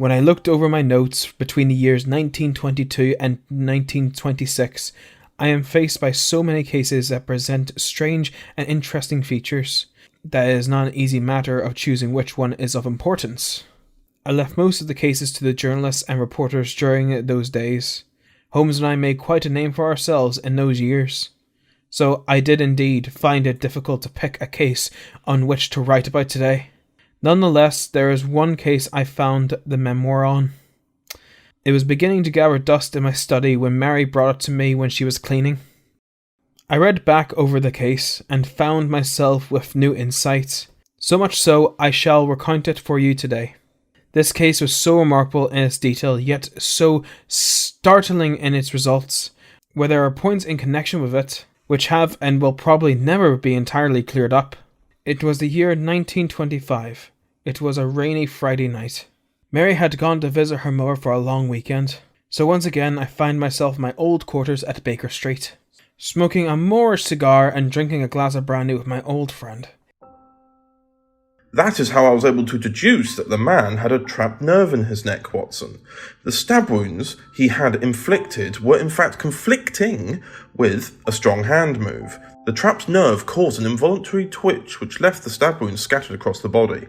When I looked over my notes between the years 1922 and 1926, I am faced by so many cases that present strange and interesting features that it is not an easy matter of choosing which one is of importance. I left most of the cases to the journalists and reporters during those days. Holmes and I made quite a name for ourselves in those years. So I did indeed find it difficult to pick a case on which to write about today. Nonetheless, there is one case I found the memoir on. It was beginning to gather dust in my study when Mary brought it to me when she was cleaning. I read back over the case and found myself with new insights. So much so, I shall recount it for you today. This case was so remarkable in its detail, yet so startling in its results, where there are points in connection with it which have and will probably never be entirely cleared up. It was the year 1925. It was a rainy Friday night. Mary had gone to visit her mother for a long weekend, so once again I find myself in my old quarters at Baker Street, smoking a Moorish cigar and drinking a glass of brandy with my old friend. That is how I was able to deduce that the man had a trapped nerve in his neck, Watson. The stab wounds he had inflicted were in fact conflicting with a strong hand move. The trapped nerve caused an involuntary twitch which left the stab wounds scattered across the body.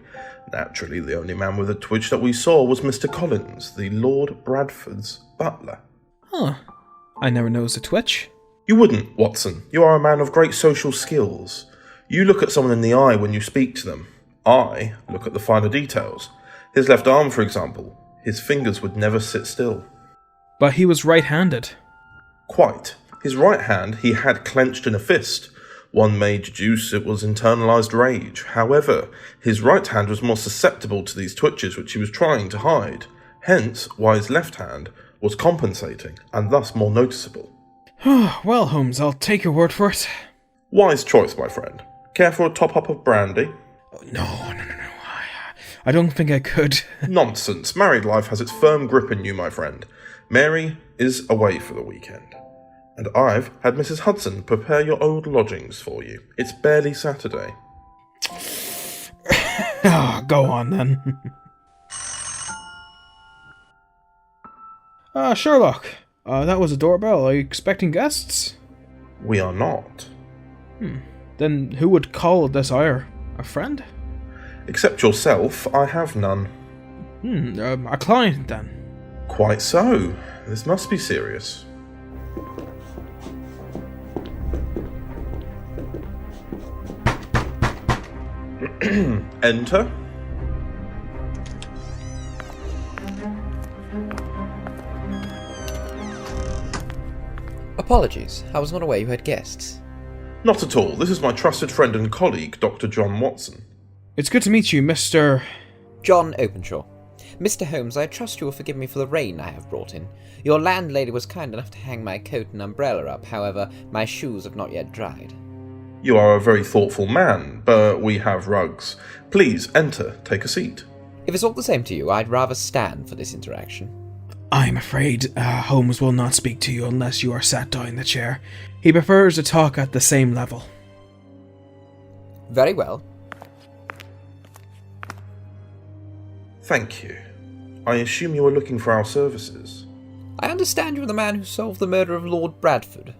Naturally, the only man with a twitch that we saw was Mr. Collins, the Lord Bradford's butler. Huh. I never noticed a twitch. You wouldn't, Watson. You are a man of great social skills. You look at someone in the eye when you speak to them. I look at the finer details. His left arm, for example. His fingers would never sit still. But he was right-handed. Quite. His right hand he had clenched in a fist. One may deduce it was internalized rage. However, his right hand was more susceptible to these twitches which he was trying to hide. Hence, why his left hand was compensating, and thus more noticeable. Well, Holmes, I'll take your word for it. Wise choice, my friend. Care for a top-up of brandy? No. I don't think I could. Nonsense. Married life has its firm grip in you, my friend. Mary is away for the weekend. And I've had Mrs. Hudson prepare your old lodgings for you. It's barely Saturday. Go on, then. Sherlock. That was a doorbell. Are you expecting guests? We are not. Then who would call at this hour? A friend? Except yourself, I have none. A client, then? Quite so. This must be serious. Enter. Apologies, I was not aware you had guests. Not at all. This is my trusted friend and colleague, Dr. John Watson. It's good to meet you, Mr. John Openshaw. Mr. Holmes, I trust you will forgive me for the rain I have brought in. Your landlady was kind enough to hang my coat and umbrella up, however, my shoes have not yet dried. You are a very thoughtful man, but we have rugs. Please, enter. Take a seat. If it's all the same to you, I'd rather stand for this interaction. I'm afraid Holmes will not speak to you unless you are sat down in the chair. He prefers to talk at the same level. Very well. Thank you. I assume you are looking for our services. I understand you are the man who solved the murder of Lord Bradford.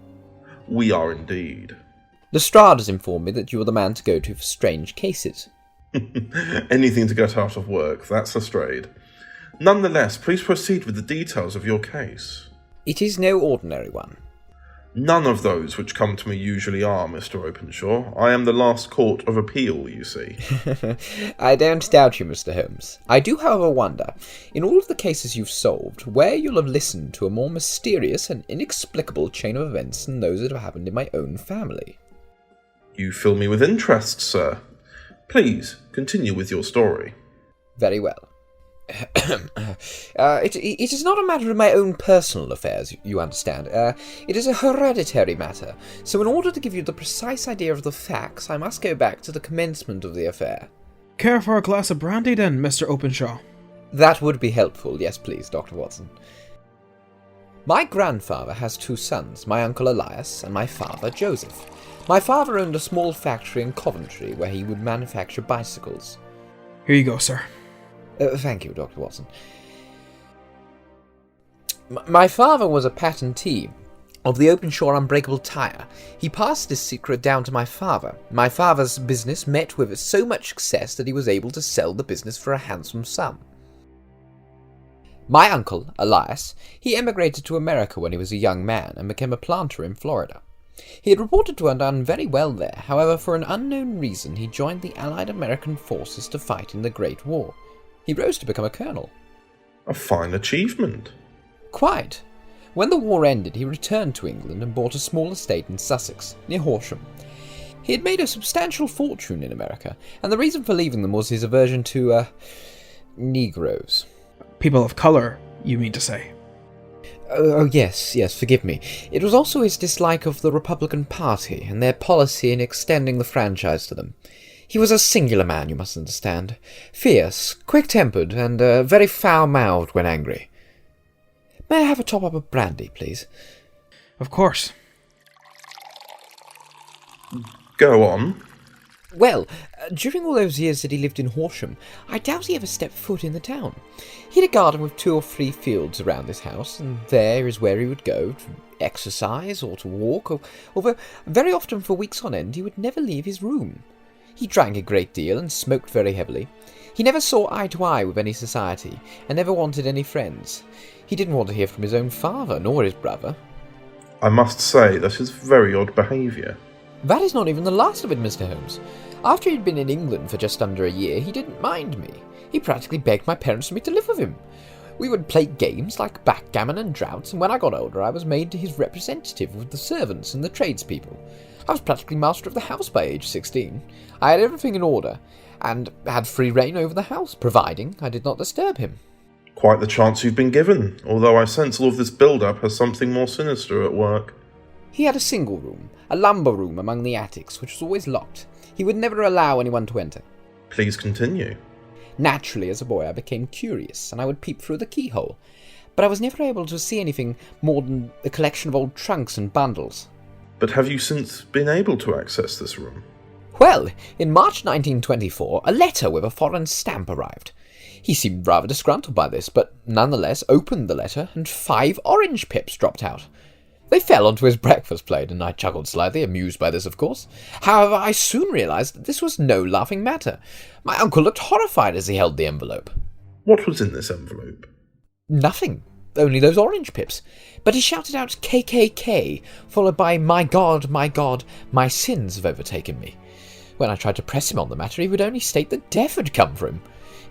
We are indeed. Lestrade has informed me that you are the man to go to for strange cases. Anything to get out of work, that's Lestrade. Nonetheless, please proceed with the details of your case. It is no ordinary one. None of those which come to me usually are, Mr. Openshaw. I am the last court of appeal, you see. I don't doubt you, Mr. Holmes. I do, however, wonder, in all of the cases you've solved, where you'll have listened to a more mysterious and inexplicable chain of events than those that have happened in my own family. You fill me with interest, sir. Please, continue with your story. Very well. It is not a matter of my own personal affairs, you understand. It is a hereditary matter, so in order to give you the precise idea of the facts, I must go back to the commencement of the affair. Care for a glass of brandy, then, Mr. Openshaw? That would be helpful, yes please, Dr. Watson. My grandfather has two sons, my uncle Elias and my father Joseph. My father owned a small factory in Coventry where he would manufacture bicycles. Here you go, sir. Thank you, Dr. Watson. My father was a patentee of the Openshaw unbreakable tyre. He passed this secret down to my father. My father's business met with so much success that he was able to sell the business for a handsome sum. My uncle, Elias, he emigrated to America when he was a young man and became a planter in Florida. He had reported to have done very well there. However, for an unknown reason, he joined the Allied American forces to fight in the Great War. He rose to become a colonel. A fine achievement. Quite. When the war ended, he returned to England and bought a small estate in Sussex, near Horsham. He had made a substantial fortune in America, and the reason for leaving them was his aversion to, Negroes. People of colour, you mean to say? Oh, yes, forgive me. It was also his dislike of the Republican Party and their policy in extending the franchise to them. He was a singular man, you must understand. Fierce, quick-tempered, and very foul-mouthed when angry. May I have a top-up of brandy, please? Of course. Go on. Well, during all those years that he lived in Horsham, I doubt he ever stepped foot in the town. He had a garden with 2 or 3 fields around this house, and there is where he would go to exercise or to walk, although very often for weeks on end he would never leave his room. He drank a great deal and smoked very heavily. He never saw eye to eye with any society, and never wanted any friends. He didn't want to hear from his own father, nor his brother. I must say that is very odd behaviour. That is not even the last of it, Mr. Holmes. After he'd been in England for just under a year, he didn't mind me. He practically begged my parents for me to live with him. We would play games like backgammon and draughts, and when I got older I was made his representative with the servants and the tradespeople. I was practically master of the house by age 16. I had everything in order, and had free rein over the house, providing I did not disturb him. Quite the chance you've been given, although I sense all of this build-up has something more sinister at work. He had a single room, a lumber room among the attics, which was always locked. He would never allow anyone to enter. Please continue. Naturally, as a boy, I became curious, and I would peep through the keyhole. But I was never able to see anything more than a collection of old trunks and bundles. But have you since been able to access this room? Well, in March 1924, a letter with a foreign stamp arrived. He seemed rather disgruntled by this, but nonetheless opened the letter, and 5 orange pips dropped out. They fell onto his breakfast plate, and I chuckled slightly, amused by this, of course. However, I soon realised that this was no laughing matter. My uncle looked horrified as he held the envelope. What was in this envelope? Nothing. Only those orange pips. But he shouted out KKK, followed by my God, my sins have overtaken me. When I tried to press him on the matter, he would only state that death had come for him.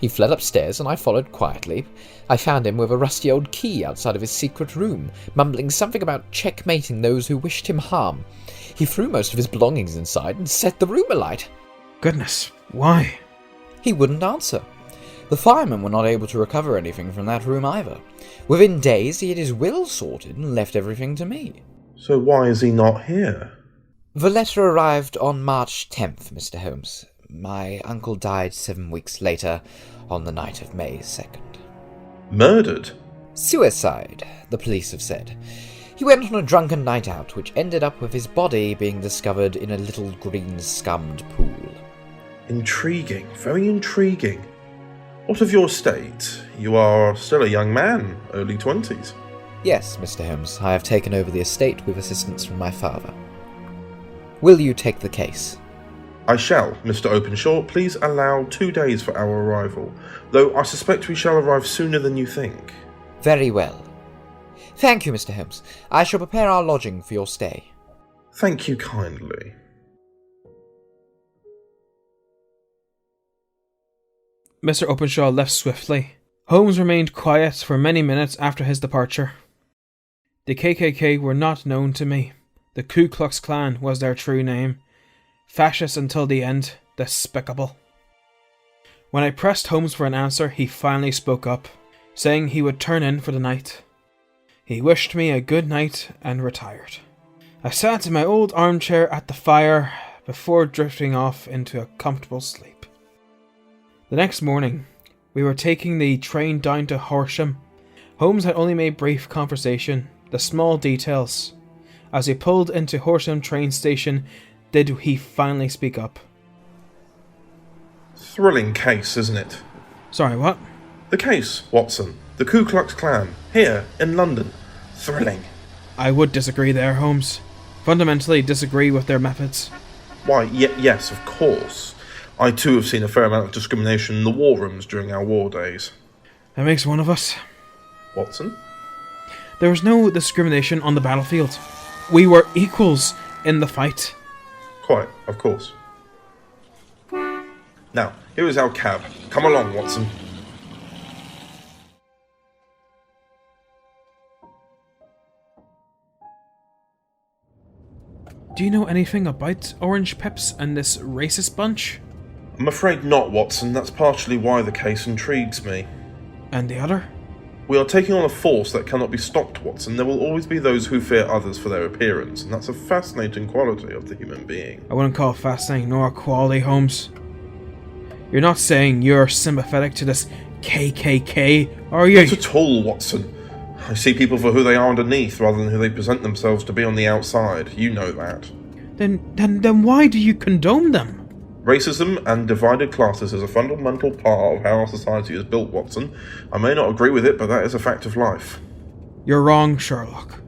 He fled upstairs, and I followed quietly. I found him with a rusty old key outside of his secret room, mumbling something about checkmating those who wished him harm. He threw most of his belongings inside and set the room alight. Goodness, why? He wouldn't answer. The firemen were not able to recover anything from that room either. Within days, he had his will sorted and left everything to me. So why is he not here? The letter arrived on March 10th, Mr. Holmes. My uncle died 7 weeks later, on the night of May 2nd. Murdered? Suicide, the police have said. He went on a drunken night out, which ended up with his body being discovered in a little green-scummed pool. Intriguing, very intriguing. What of your estate? You are still a young man, early 20s. Yes, Mr. Holmes, I have taken over the estate with assistance from my father. Will you take the case? I shall, Mr. Openshaw. Please allow 2 days for our arrival, though I suspect we shall arrive sooner than you think. Very well. Thank you, Mr. Holmes. I shall prepare our lodging for your stay. Thank you kindly. Mr. Openshaw left swiftly. Holmes remained quiet for many minutes after his departure. The KKK were not known to me. The Ku Klux Klan was their true name. Fascist until the end, despicable. When I pressed Holmes for an answer, he finally spoke up, saying he would turn in for the night. He wished me a good night and retired. I sat in my old armchair at the fire before drifting off into a comfortable sleep. The next morning, we were taking the train down to Horsham. Holmes had only made brief conversation, the small details. As he pulled into Horsham train station, did he finally speak up. Thrilling case, isn't it? Sorry, what? The case, Watson. The Ku Klux Klan, here, in London. Thrilling. I would disagree there, Holmes. Fundamentally disagree with their methods. Why, yes, of course. I too have seen a fair amount of discrimination in the war rooms during our war days. That makes one of us. Watson? There was no discrimination on the battlefield. We were equals in the fight. Quite, of course. Now, here is our cab. Come along, Watson. Do you know anything about Orange Pips and this racist bunch? I'm afraid not, Watson. That's partially why the case intrigues me. And the other? We are taking on a force that cannot be stopped, Watson. There will always be those who fear others for their appearance, and that's a fascinating quality of the human being. I wouldn't call it fascinating nor a quality, Holmes. You're not saying you're sympathetic to this KKK, are you? Not at all, Watson. I see people for who they are underneath rather than who they present themselves to be on the outside. You know that. Then why do you condone them? Racism and divided classes is a fundamental part of how our society is built, Watson. I may not agree with it, but that is a fact of life. You're wrong, Sherlock.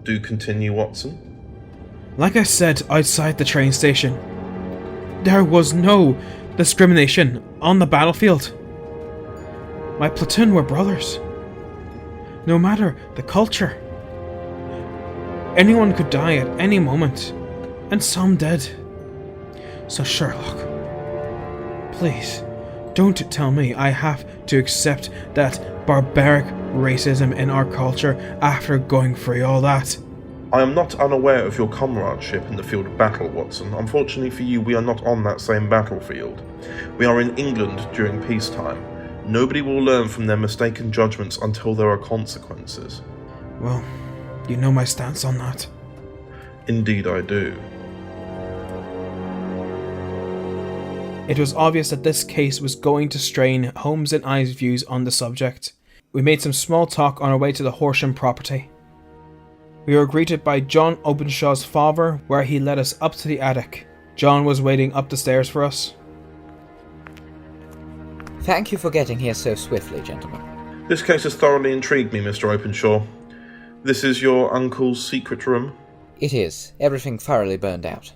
Do continue, Watson. Like I said outside the train station, there was no discrimination on the battlefield. My platoon were brothers. No matter the culture. Anyone could die at any moment, and some did. So Sherlock, please, don't tell me I have to accept that barbaric racism in our culture after going through all that. I am not unaware of your comradeship in the field of battle, Watson. Unfortunately for you, we are not on that same battlefield. We are in England during peacetime. Nobody will learn from their mistaken judgments until there are consequences. Well, you know my stance on that. Indeed I do. It was obvious that this case was going to strain Holmes and I's views on the subject. We made some small talk on our way to the Horsham property. We were greeted by John Openshaw's father, where he led us up to the attic. John was waiting up the stairs for us. Thank you for getting here so swiftly, gentlemen. This case has thoroughly intrigued me, Mr. Openshaw. This is your uncle's secret room? It is. Everything thoroughly burned out.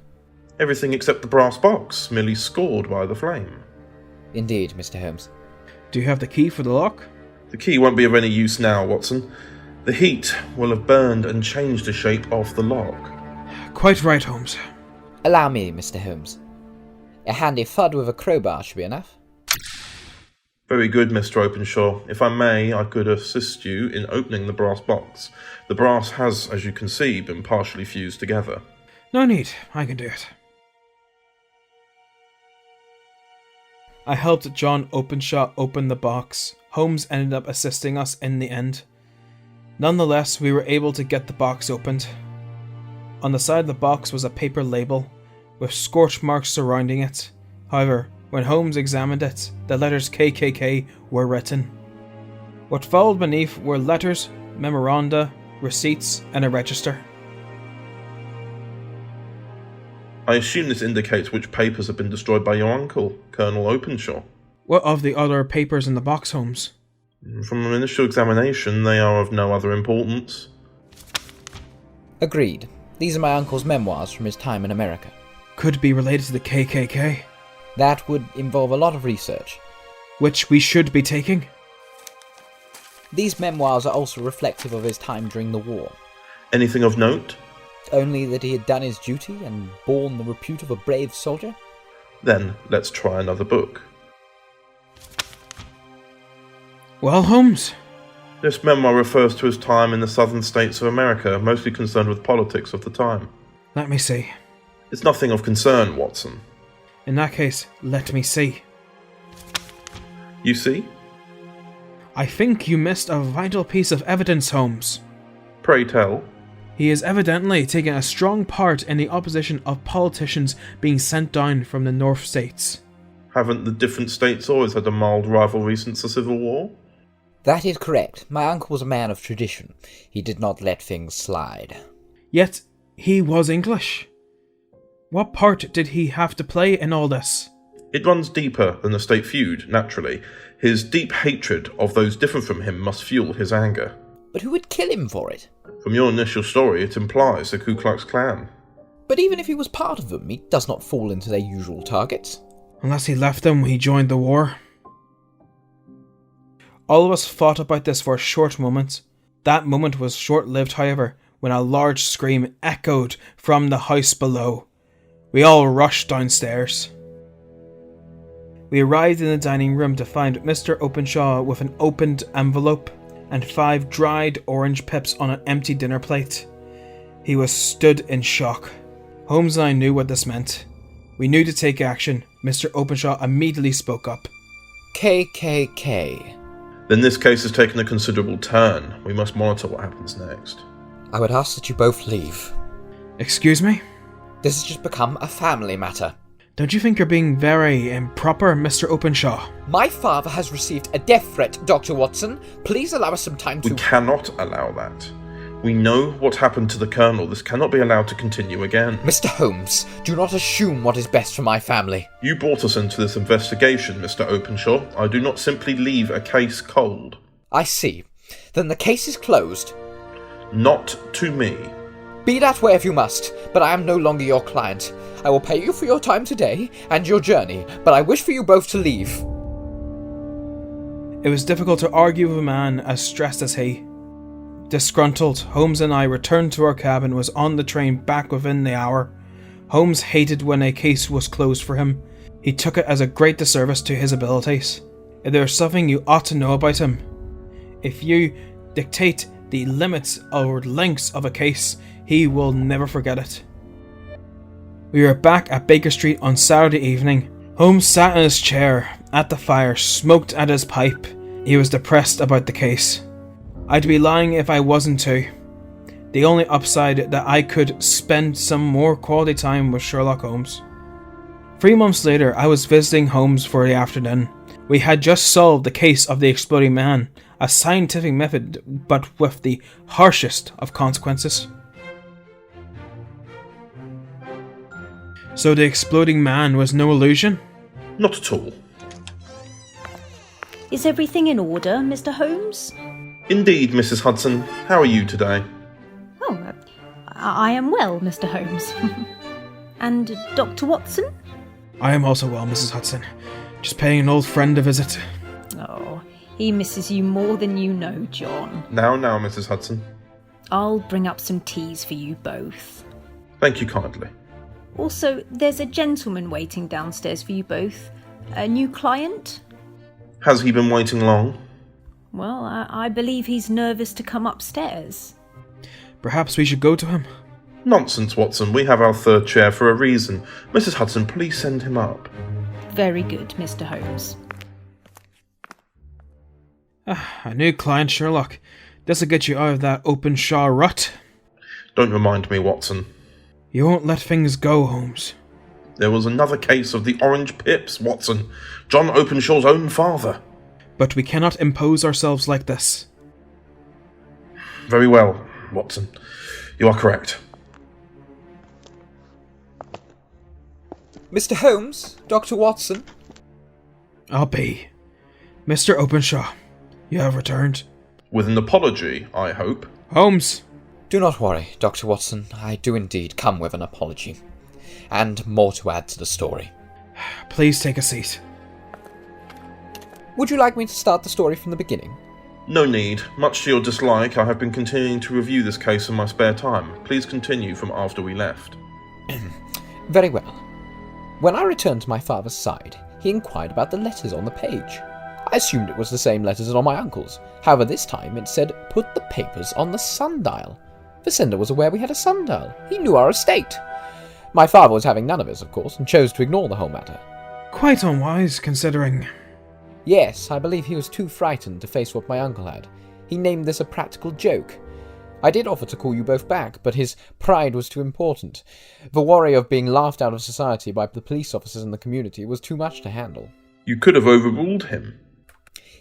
Everything except the brass box, merely scored by the flame. Indeed, Mr. Holmes. Do you have the key for the lock? The key won't be of any use now, Watson. The heat will have burned and changed the shape of the lock. Quite right, Holmes. Allow me, Mr. Holmes. A handy thud with a crowbar should be enough. Very good, Mr. Openshaw. If I may, I could assist you in opening the brass box. The brass has, as you can see, been partially fused together. No need, I can do it. I helped John Openshaw open the box. Holmes ended up assisting us in the end. Nonetheless, we were able to get the box opened. On the side of the box was a paper label, with scorch marks surrounding it. However, when Holmes examined it, the letters KKK were written. What followed beneath were letters, memoranda, receipts, and a register. I assume this indicates which papers have been destroyed by your uncle, Colonel Openshaw. What of the other papers in the box, Holmes? From an initial examination, they are of no other importance. Agreed. These are my uncle's memoirs from his time in America. Could be related to the KKK. That would involve a lot of research. Which we should be taking. These memoirs are also reflective of his time during the war. Anything of note? Only that he had done his duty and borne the repute of a brave soldier. Then, let's try another book. Well, Holmes? This memoir refers to his time in the southern states of America, mostly concerned with politics of the time. Let me see. It's nothing of concern, Watson. In that case, let me see. You see? I think you missed a vital piece of evidence, Holmes. Pray tell. He is evidently taking a strong part in the opposition of politicians being sent down from the North States. Haven't the different states always had a mild rivalry since the Civil War? That is correct. My uncle was a man of tradition. He did not let things slide. Yet, he was English. What part did he have to play in all this? It runs deeper than the state feud, naturally. His deep hatred of those different from him must fuel his anger. But who would kill him for it? From your initial story, it implies the Ku Klux Klan. But even if he was part of them, he does not fall into their usual targets. Unless he left them when he joined the war. All of us thought about this for a short moment. That moment was short-lived, however, when a large scream echoed from the house below. We all rushed downstairs. We arrived in the dining room to find Mr. Openshaw with an opened envelope and 5 dried orange pips on an empty dinner plate. He was stood in shock. Holmes and I knew what this meant. We knew to take action. Mr. Openshaw immediately spoke up. KKK. Then this case has taken a considerable turn. We must monitor what happens next. I would ask that you both leave. Excuse me? This has just become a family matter. Don't you think you're being very improper, Mr. Openshaw? My father has received a death threat, Dr. Watson. Please allow us some time to... We cannot allow that. We know what happened to the Colonel. This cannot be allowed to continue again. Mr. Holmes, do not assume what is best for my family. You brought us into this investigation, Mr. Openshaw. I do not simply leave a case cold. I see. Then the case is closed. Not to me. Be that way if you must, but I am no longer your client. I will pay you for your time today and your journey, but I wish for you both to leave. It was difficult to argue with a man as stressed as he. Disgruntled, Holmes and I returned to our cab and was on the train back within the hour. Holmes hated when a case was closed for him. He took it as a great disservice to his abilities. If there is something you ought to know about him, if you dictate the limits or lengths of a case, he will never forget it. We were back at Baker Street on Saturday evening. Holmes sat in his chair at the fire, smoked at his pipe. He was depressed about the case. I'd be lying if I wasn't too. The only upside that I could spend some more quality time with Sherlock Holmes. 3 months later, I was visiting Holmes for the afternoon. We had just solved the case of the exploding man, a scientific method, but with the harshest of consequences. So the exploding man was no illusion? Not at all. Is everything in order, Mr. Holmes? Indeed, Mrs. Hudson. How are you today? Oh, I am well, Mr. Holmes. And Dr. Watson? I am also well, Mrs. Hudson. Just paying an old friend a visit. Oh, he misses you more than you know, John. Now, Mrs. Hudson. I'll bring up some teas for you both. Thank you kindly. Also, there's a gentleman waiting downstairs for you both. A new client? Has he been waiting long? Well, I believe he's nervous to come upstairs. Perhaps we should go to him. Nonsense, Watson. We have our third chair for a reason. Mrs. Hudson, please send him up. Very good, Mr. Holmes. A new client, Sherlock. This'll get you out of that Openshaw rut. Don't remind me, Watson. You won't let things go, Holmes. There was another case of the orange pips, Watson. John Openshaw's own father. But we cannot impose ourselves like this. Very well, Watson. You are correct. Mr. Holmes, Dr. Watson. I'll be. Mr. Openshaw, you have returned. With an apology, I hope. Holmes! Do not worry, Dr. Watson. I do indeed come with an apology. And more to add to the story. Please take a seat. Would you like me to start the story from the beginning? No need. Much to your dislike, I have been continuing to review this case in my spare time. Please continue from after we left. Very well. When I returned to my father's side, he inquired about the letters on the page. I assumed it was the same letters as on my uncle's. However, this time it said, "Put the papers on the sundial." The sender was aware we had a sundial. He knew our estate. My father was having none of this, of course, and chose to ignore the whole matter. Quite unwise, considering. Yes, I believe he was too frightened to face what my uncle had. He named this a practical joke. I did offer to call you both back, but his pride was too important. The worry of being laughed out of society by the police officers in the community was too much to handle. You could have overruled him.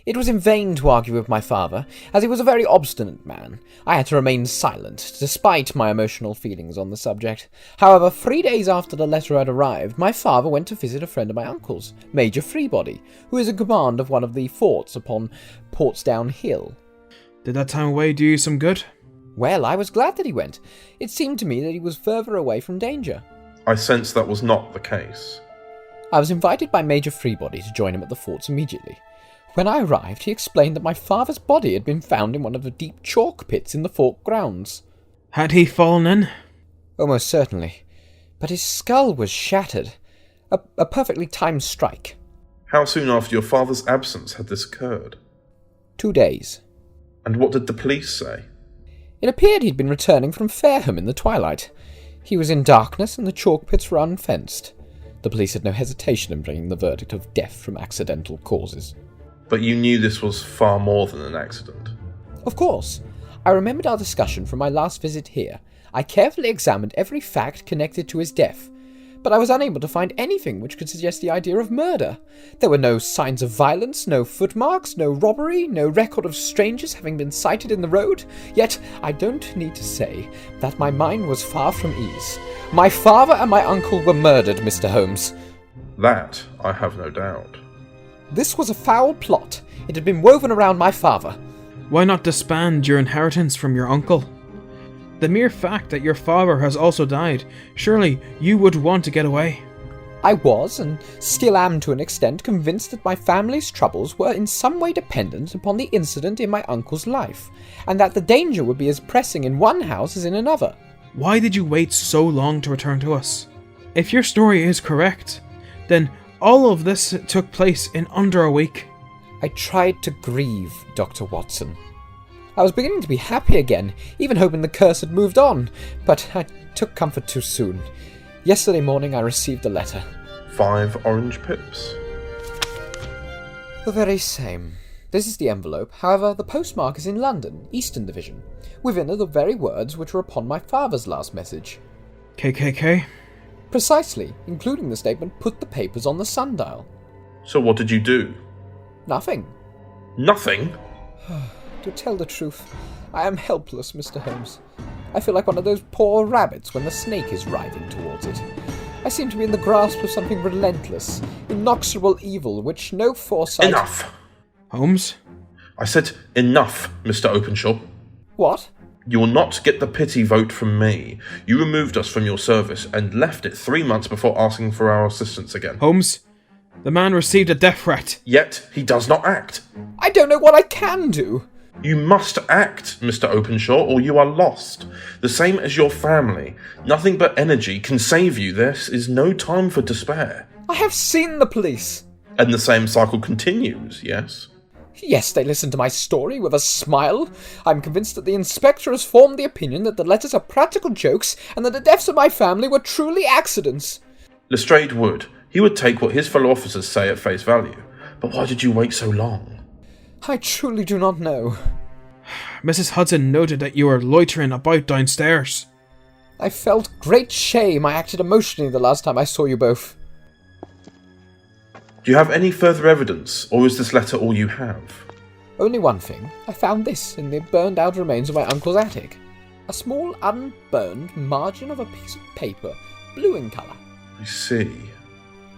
It was in vain to argue with my father, as he was a very obstinate man. I had to remain silent, despite my emotional feelings on the subject. However, 3 days after the letter had arrived, my father went to visit a friend of my uncle's, Major Freebody, who is in command of one of the forts upon Portsdown Hill. Did that time away do you some good? Well, I was glad that he went. It seemed to me that he was further away from danger. I sense that was not the case. I was invited by Major Freebody to join him at the forts immediately. When I arrived, he explained that my father's body had been found in one of the deep chalk pits in the fort grounds. Had he fallen in? Almost certainly. But his skull was shattered. A perfectly timed strike. How soon after your father's absence had this occurred? 2 days. And what did the police say? It appeared he'd been returning from Fareham in the twilight. He was in darkness and the chalk pits were unfenced. The police had no hesitation in bringing the verdict of death from accidental causes. But you knew this was far more than an accident. Of course. I remembered our discussion from my last visit here. I carefully examined every fact connected to his death, but I was unable to find anything which could suggest the idea of murder. There were no signs of violence, no footmarks, no robbery, no record of strangers having been sighted in the road. Yet, I don't need to say that my mind was far from ease. My father and my uncle were murdered, Mr. Holmes. That I have no doubt. This was a foul plot. It had been woven around my father. Why not disband your inheritance from your uncle? The mere fact that your father has also died, surely you would want to get away. I was, and still am to an extent, convinced that my family's troubles were in some way dependent upon the incident in my uncle's life, and that the danger would be as pressing in one house as in another. Why did you wait so long to return to us? If your story is correct, then all of this took place in under a week. I tried to grieve, Dr. Watson. I was beginning to be happy again, even hoping the curse had moved on, but I took comfort too soon. Yesterday morning I received a letter. 5 orange pips. The very same. This is the envelope. However, the postmark is in London, Eastern Division. Within are the very words which were upon my father's last message. KKK? Precisely, including the statement, "Put the papers on the sundial." So what did you do? Nothing. Nothing? To tell the truth, I am helpless, Mr. Holmes. I feel like one of those poor rabbits when the snake is writhing towards it. I seem to be in the grasp of something relentless, inexorable evil, which no foresight... Enough! Holmes? I said enough, Mr. Openshaw. What? You will not get the pity vote from me. You removed us from your service and left it 3 months before asking for our assistance again. Holmes, the man received a death threat. Yet he does not act. I don't know what I can do. You must act, Mr. Openshaw, or you are lost. The same as your family. Nothing but energy can save you. This is no time for despair. I have seen the police. And the same cycle continues, yes? Yes, they listened to my story with a smile. I'm convinced that the inspector has formed the opinion that the letters are practical jokes and that the deaths of my family were truly accidents. Lestrade would. He would take what his fellow officers say at face value. But why did you wait so long? I truly do not know. Mrs. Hudson noted that you were loitering about downstairs. I felt great shame. I acted emotionally the last time I saw you both. Do you have any further evidence, or is this letter all you have? Only one thing. I found this in the burned-out remains of my uncle's attic. A small, unburned margin of a piece of paper, blue in colour. I see.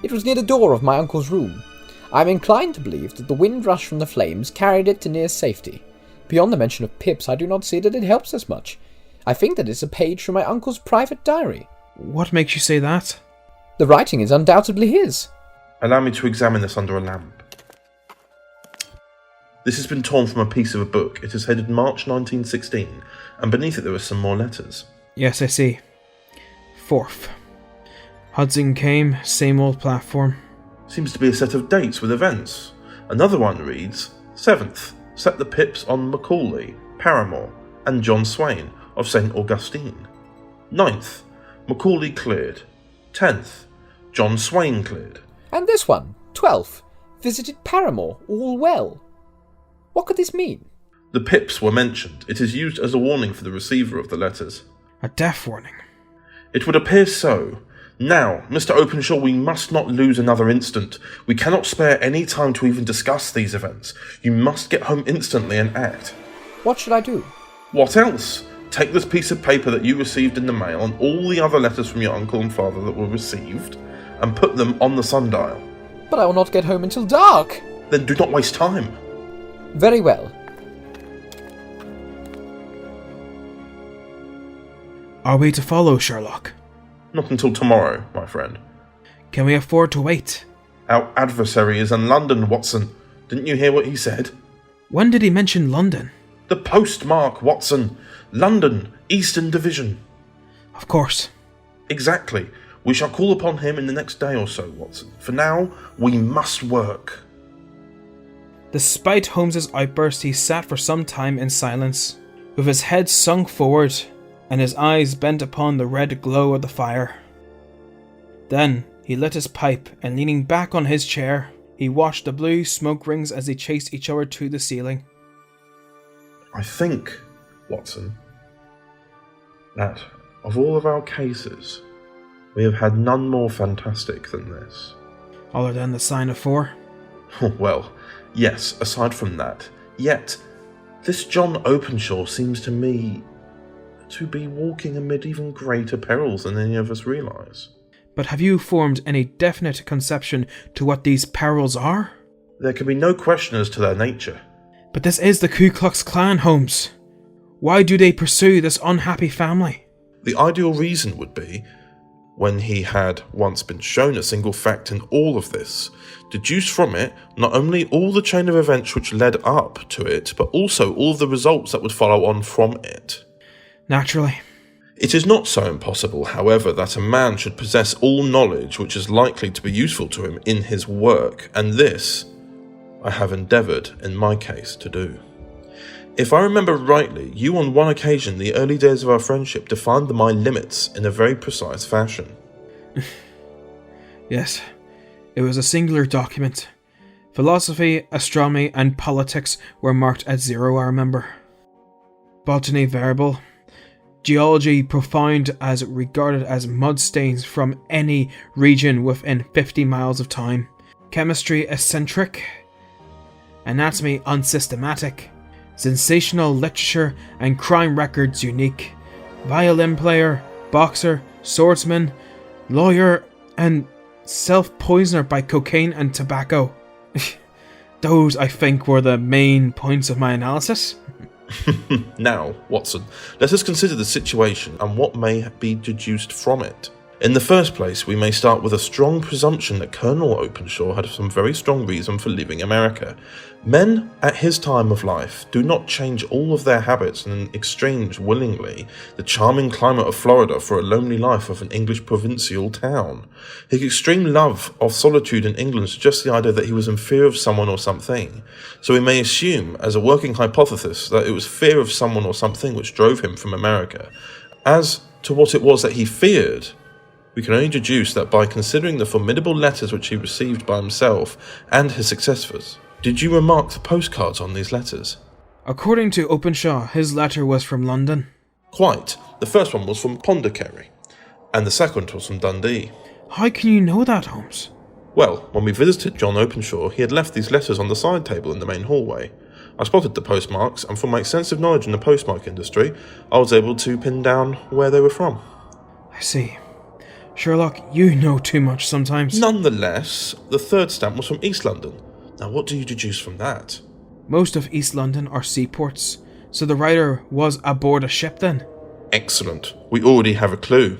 It was near the door of my uncle's room. I am inclined to believe that the wind rush from the flames carried it to near safety. Beyond the mention of pips, I do not see that it helps us much. I think that it's a page from my uncle's private diary. What makes you say that? The writing is undoubtedly his. Allow me to examine this under a lamp. This has been torn from a piece of a book. It is headed March 1916, and beneath it there are some more letters. Yes, I see. 4th. Hudson came, same old platform. Seems to be a set of dates with events. Another one reads, 7th, set the pips on Macaulay, Paramore, and John Swain of St. Augustine. 9th, Macaulay cleared. 10th, John Swain cleared. And this one, 12th, visited Paramore, all well. What could this mean? The pips were mentioned. It is used as a warning for the receiver of the letters. A death warning. It would appear so. Now, Mr. Openshaw, we must not lose another instant. We cannot spare any time to even discuss these events. You must get home instantly and act. What should I do? What else? Take this piece of paper that you received in the mail and all the other letters from your uncle and father that were received, and put them on the sundial. But I will not get home until dark. Then do not waste time. Very well. Are we to follow, Sherlock? Not until tomorrow, my friend. Can we afford to wait? Our adversary is in London, Watson. Didn't you hear what he said? When did he mention London? The postmark, Watson. London, Eastern Division. Of course. Exactly. We shall call upon him in the next day or so, Watson. For now, we must work. Despite Holmes's outburst, he sat for some time in silence, with his head sunk forward and his eyes bent upon the red glow of the fire. Then he lit his pipe, and leaning back on his chair, he watched the blue smoke rings as they chased each other to the ceiling. I think, Watson, that of all of our cases, we have had none more fantastic than this. Other than the sign of 4? Well, yes, aside from that. Yet, this John Openshaw seems to me to be walking amid even greater perils than any of us realise. But have you formed any definite conception to what these perils are? There can be no question as to their nature. But this is the Ku Klux Klan, Holmes. Why do they pursue this unhappy family? The ideal reason would be, when he had once been shown a single fact in all of this, deduce from it not only all the chain of events which led up to it, but also all of the results that would follow on from it. Naturally. It is not so impossible, however, that a man should possess all knowledge which is likely to be useful to him in his work, and this I have endeavoured, in my case, to do. If I remember rightly, you on one occasion, the early days of our friendship, defined my limits in a very precise fashion. Yes, it was a singular document. Philosophy, astronomy, and politics were marked at 0, I remember. Botany variable. Geology profound as regarded as mud stains from any region within 50 miles of time. Chemistry eccentric. Anatomy unsystematic. Sensational literature and crime records unique. Violin player, boxer, swordsman, lawyer, and self-poisoner by cocaine and tobacco. Those, I think, were the main points of my analysis. Now, Watson, let us consider the situation and what may be deduced from it. In the first place, we may start with a strong presumption that Colonel Openshaw had some very strong reason for leaving America. Men at his time of life do not change all of their habits and exchange willingly the charming climate of Florida for a lonely life of an English provincial town. His extreme love of solitude in England suggests the idea that he was in fear of someone or something. So we may assume, as a working hypothesis, that it was fear of someone or something which drove him from America. As to what it was that he feared, we can only deduce that by considering the formidable letters which he received by himself and his successors. Did you remark the postcards on these letters? According to Openshaw, his letter was from London. Quite. The first one was from Pondicherry, and the second was from Dundee. How can you know that, Holmes? Well, when we visited John Openshaw, he had left these letters on the side table in the main hallway. I spotted the postmarks, and from my extensive knowledge in the postmark industry, I was able to pin down where they were from. I see. Sherlock, you know too much sometimes. Nonetheless, the third stamp was from East London. Now, what do you deduce from that? Most of East London are seaports, so the writer was aboard a ship then? Excellent. We already have a clue.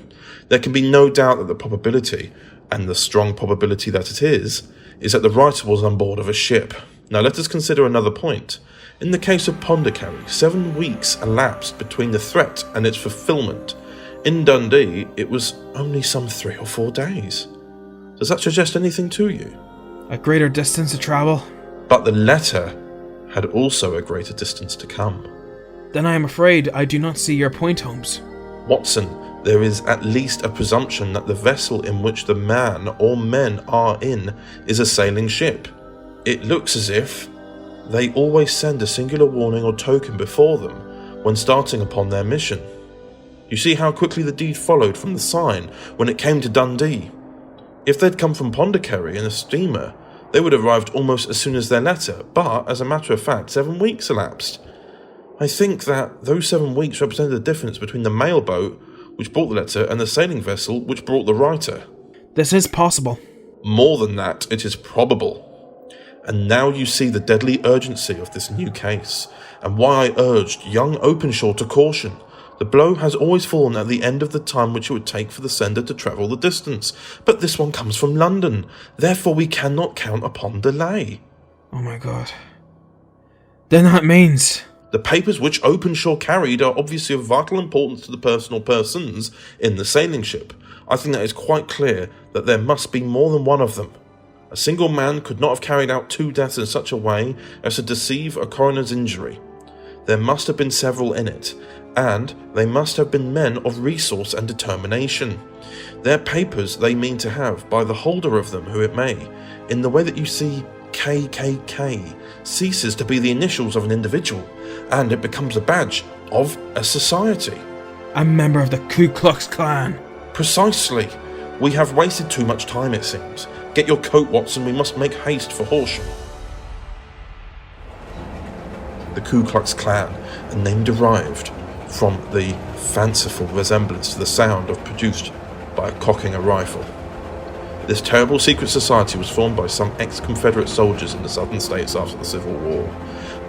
There can be no doubt that the probability, and the strong probability that it is that the writer was on board of a ship. Now let us consider another point. In the case of Pondicherry, 7 weeks elapsed between the threat and its fulfilment. In Dundee, it was only some 3 or 4 days. Does that suggest anything to you? A greater distance to travel. But the letter had also a greater distance to come. Then I am afraid I do not see your point, Holmes. Watson, there is at least a presumption that the vessel in which the man or men are in is a sailing ship. It looks as if they always send a singular warning or token before them when starting upon their mission. You see how quickly the deed followed from the sign when it came to Dundee. If they'd come from Pondicherry in a steamer, they would have arrived almost as soon as their letter, but, as a matter of fact, 7 weeks elapsed. I think that those 7 weeks represented the difference between the mail boat, which brought the letter, and the sailing vessel, which brought the writer. This is possible. More than that, it is probable. And now you see the deadly urgency of this new case, and why I urged young Openshaw to caution. The blow has always fallen at the end of the time which it would take for the sender to travel the distance, but this one comes from London, therefore we cannot count upon delay. Oh my god. Then that means... The papers which Openshaw carried are obviously of vital importance to the personal persons in the sailing ship. I think that it's quite clear that there must be more than one of them. A single man could not have carried out 2 deaths in such a way as to deceive a coroner's injury. There must have been several in it, and they must have been men of resource and determination. Their papers they mean to have, by the holder of them who it may, in the way that you see KKK ceases to be the initials of an individual, and it becomes a badge of a society. A member of the Ku Klux Klan. Precisely. We have wasted too much time, it seems. Get your coat, Watson, we must make haste for Horsham. The Ku Klux Klan, a name derived from the fanciful resemblance to the sound of produced by cocking a rifle. This terrible secret society was formed by some ex-Confederate soldiers in the southern states after the Civil War,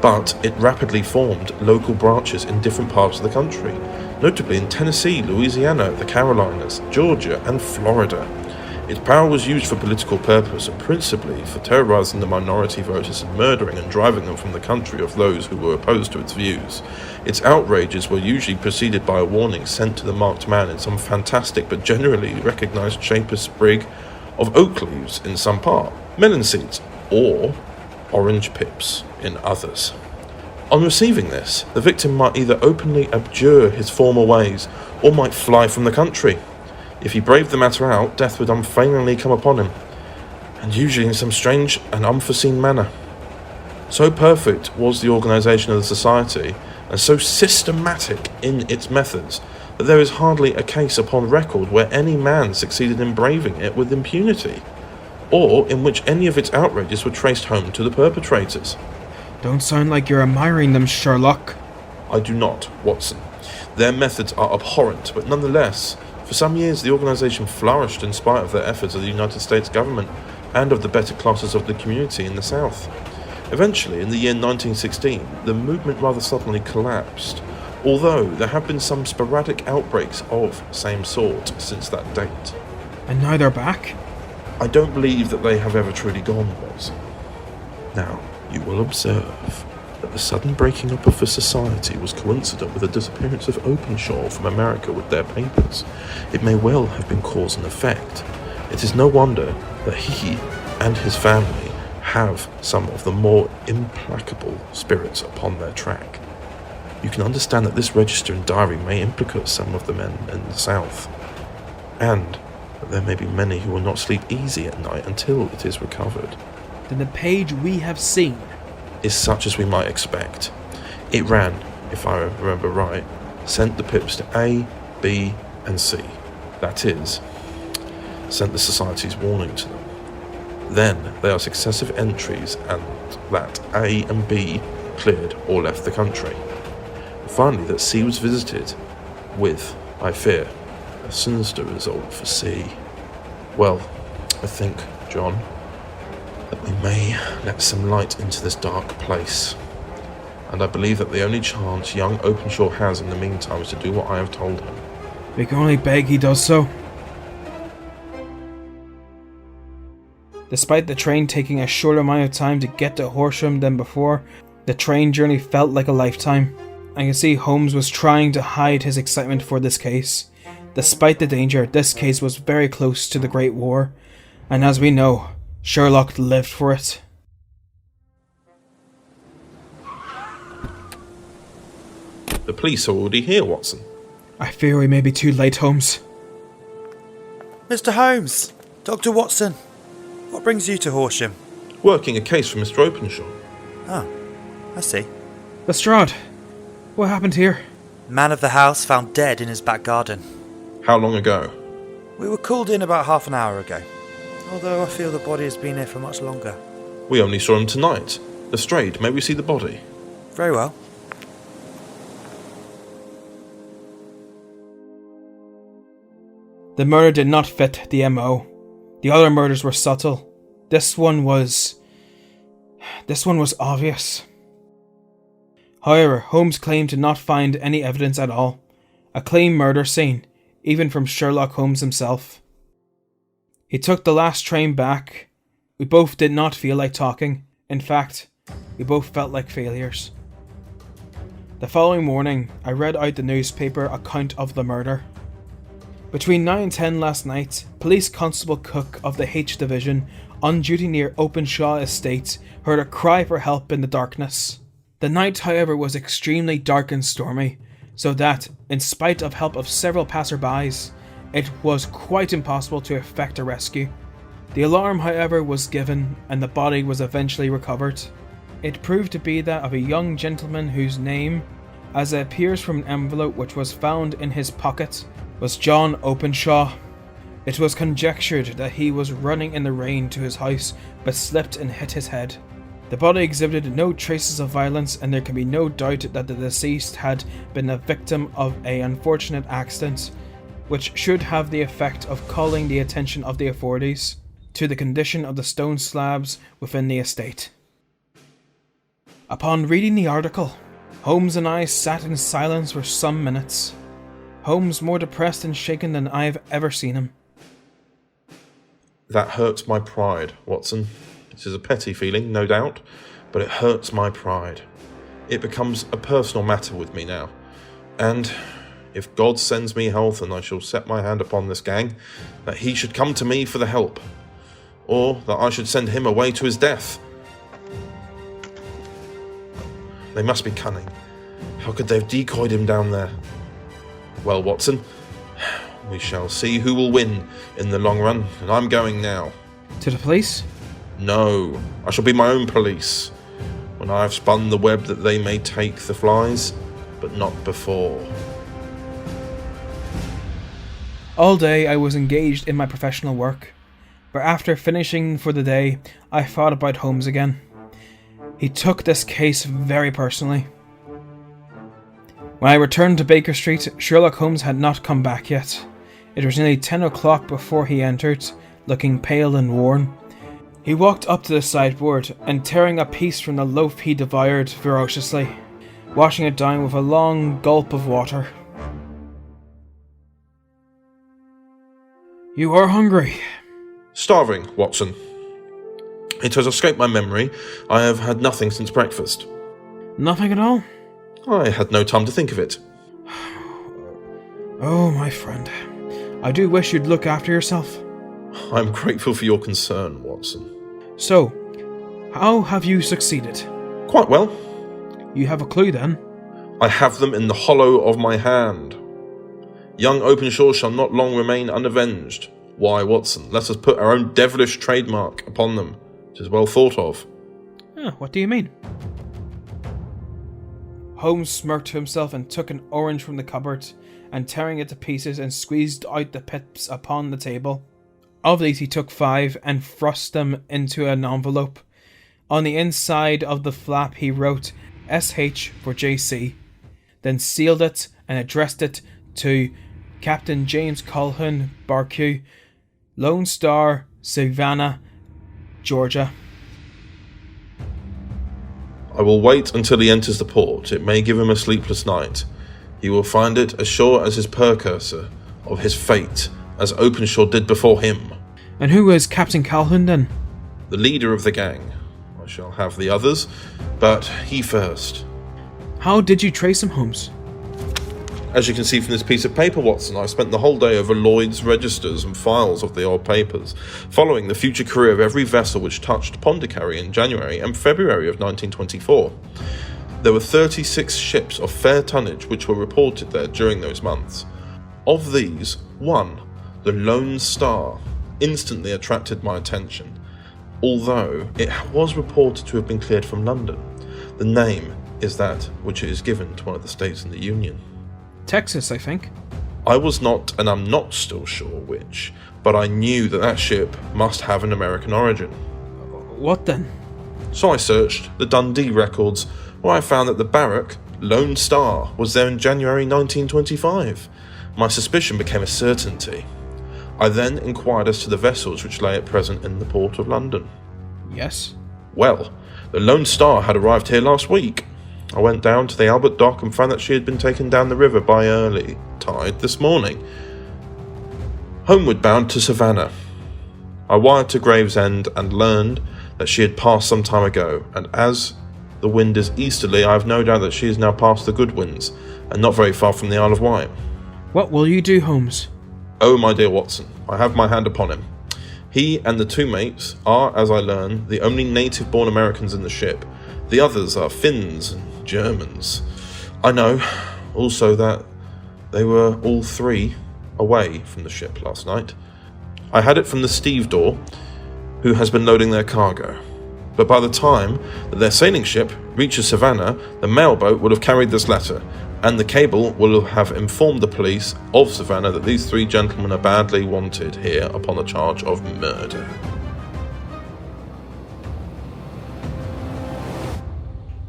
but it rapidly formed local branches in different parts of the country, notably in Tennessee, Louisiana, the Carolinas, Georgia, and Florida. Its power was used for political purpose, and principally for terrorizing the minority voters and murdering and driving them from the country of those who were opposed to its views. Its outrages were usually preceded by a warning sent to the marked man in some fantastic but generally recognized shape or sprig of oak leaves in some part, melon seeds, or orange pips in others. On receiving this, the victim might either openly abjure his former ways, or might fly from the country. If he braved the matter out, death would unfailingly come upon him, and usually in some strange and unforeseen manner. So perfect was the organisation of the society, and so systematic in its methods, that there is hardly a case upon record where any man succeeded in braving it with impunity, or in which any of its outrages were traced home to the perpetrators. Don't sound like you're admiring them, Sherlock. I do not, Watson. Their methods are abhorrent, but nonetheless, for some years the organisation flourished in spite of the efforts of the United States government and of the better classes of the community in the South. Eventually, in the year 1916, the movement rather suddenly collapsed, although there have been some sporadic outbreaks of same sort since that date. And now they're back? I don't believe that they have ever truly gone, Watson. Now, you will observe that the sudden breaking up of the society was coincident with the disappearance of Openshaw from America with their papers. It may well have been cause and effect. It is no wonder that he and his family have some of the more implacable spirits upon their track. You can understand that this register and diary may implicate some of the men in the South, and that there may be many who will not sleep easy at night until it is recovered. Then the page we have seen is such as we might expect. It ran, if I remember right, sent the pips to A, B, and C. That is, sent the society's warning to them. Then there are successive entries, and that A and B cleared or left the country. Finally, that C was visited with, I fear, a sinister result for C. Well, I think, John, that we may let some light into this dark place. And I believe that the only chance young Openshaw has in the meantime is to do what I have told him. We can only beg he does so. Despite the train taking a shorter amount of time to get to Horsham than before, the train journey felt like a lifetime. I can see Holmes was trying to hide his excitement for this case. Despite the danger, this case was very close to the Great War, and as we know, Sherlock lived for it. The police are already here, Watson. I fear we may be too late, Holmes. Mr. Holmes! Dr. Watson! What brings you to Horsham? Working a case for Mr. Openshaw. Ah, I see. Lestrade, what happened here? Man of the house found dead in his back garden. How long ago? We were called in about half an hour ago, although I feel the body has been here for much longer. We only saw him tonight. Lestrade, may we see the body? Very well. The murder did not fit the MO. The other murders were subtle. This one was obvious. However, Holmes claimed to not find any evidence at all. A clean murder scene, even from Sherlock Holmes himself. He took the last train back. We both did not feel like talking. In fact, we both felt like failures. The following morning, I read out the newspaper account of the murder. Between 9 and 10 last night, Police Constable Cook of the H Division, on duty near Openshaw Estate, heard a cry for help in the darkness. The night, however, was extremely dark and stormy, so that, in spite of help of several passerbys, it was quite impossible to effect a rescue. The alarm, however, was given, and the body was eventually recovered. It proved to be that of a young gentleman whose name, as it appears from an envelope which was found in his pocket, was John Openshaw. It was conjectured that he was running in the rain to his house, but slipped and hit his head. The body exhibited no traces of violence, and there can be no doubt that the deceased had been a victim of an unfortunate accident, which should have the effect of calling the attention of the authorities to the condition of the stone slabs within the estate. Upon reading the article, Holmes and I sat in silence for some minutes. Holmes more depressed and shaken than I have ever seen him. That hurts my pride, Watson. This is a petty feeling, no doubt, but it hurts my pride. It becomes a personal matter with me now. And if God sends me health and I shall set my hand upon this gang, that he should come to me for the help, or that I should send him away to his death. They must be cunning. How could they have decoyed him down there? Well, Watson, we shall see who will win in the long run, and I'm going now. To the police? No, I shall be my own police. When I have spun the web that they may take the flies, but not before. All day I was engaged in my professional work, but after finishing for the day, I thought about Holmes again. He took this case very personally. When I returned to Baker Street, Sherlock Holmes had not come back yet. It was nearly 10 o'clock before he entered, looking pale and worn. He walked up to the sideboard, and tearing a piece from the loaf he devoured ferociously, washing it down with a long gulp of water. You are hungry. Starving, Watson. It has escaped my memory. I have had nothing since breakfast. Nothing at all? I had no time to think of it. Oh, my friend. I do wish you'd look after yourself. I'm grateful for your concern, Watson. So, how have you succeeded? Quite well. You have a clue then? I have them in the hollow of my hand. Young Openshaw shall not long remain unavenged. Why, Watson, let us put our own devilish trademark upon them. It is well thought of. What do you mean? Holmes smirked to himself and took an orange from the cupboard, and tearing it to pieces and squeezed out the pips upon the table. Of these he took 5 and thrust them into an envelope. On the inside of the flap he wrote SH for JC, then sealed it and addressed it to Captain James Colquhoun, Barque, Lone Star, Savannah, Georgia. I will wait until he enters the port. It may give him a sleepless night. He will find it as sure as his precursor of his fate, as Openshaw did before him. And who is Captain Colquhoun then? The leader of the gang. I shall have the others, but he first. How did you trace him, Holmes? As you can see from this piece of paper, Watson, I spent the whole day over Lloyd's registers and files of the old papers, following the future career of every vessel which touched Pondicherry in January and February of 1924. There were 36 ships of fair tonnage which were reported there during those months. Of these, one, the Lone Star, instantly attracted my attention, although it was reported to have been cleared from London. The name is that which is given to one of the states in the Union. Texas, I think. I was not, and I'm not still sure which, but I knew that that ship must have an American origin. What then? So I searched the Dundee records, where I found that the barrack, Lone Star, was there in January 1925. My suspicion became a certainty. I then inquired as to the vessels which lay at present in the port of London. Yes. Well, the Lone Star had arrived here last week. I went down to the Albert Dock and found that she had been taken down the river by early tide this morning, homeward bound to Savannah. I wired to Gravesend and learned that she had passed some time ago, and as the wind is easterly, I have no doubt that she is now past the Goodwins, and not very far from the Isle of Wight. What will you do, Holmes? Oh, my dear Watson, I have my hand upon him. He and the two mates are, as I learn, the only native-born Americans in the ship. The others are Finns and Germans. I know, also, that they were all three away from the ship last night. I had it from the stevedore, who has been loading their cargo. But by the time that their sailing ship reaches Savannah, the mailboat will have carried this letter, and the cable will have informed the police of Savannah that these three gentlemen are badly wanted here upon a charge of murder.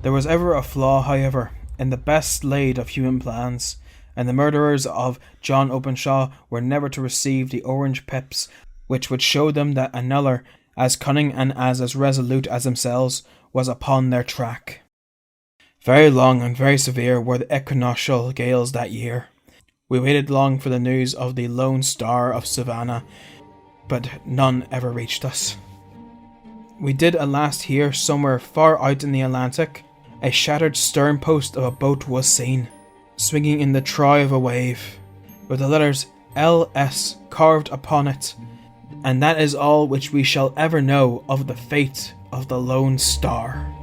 There was ever a flaw, however, in the best laid of human plans, and the murderers of John Openshaw were never to receive the orange pips which would show them that another, as cunning and as resolute as themselves, was upon their track. Very long and very severe were the equinoctial gales that year. We waited long for the news of the Lone Star of Savannah, but none ever reached us. We did at last hear, somewhere far out in the Atlantic, a shattered stern post of a boat was seen, swinging in the trough of a wave, with the letters L.S. carved upon it, and that is all which we shall ever know of the fate of the Lone Star.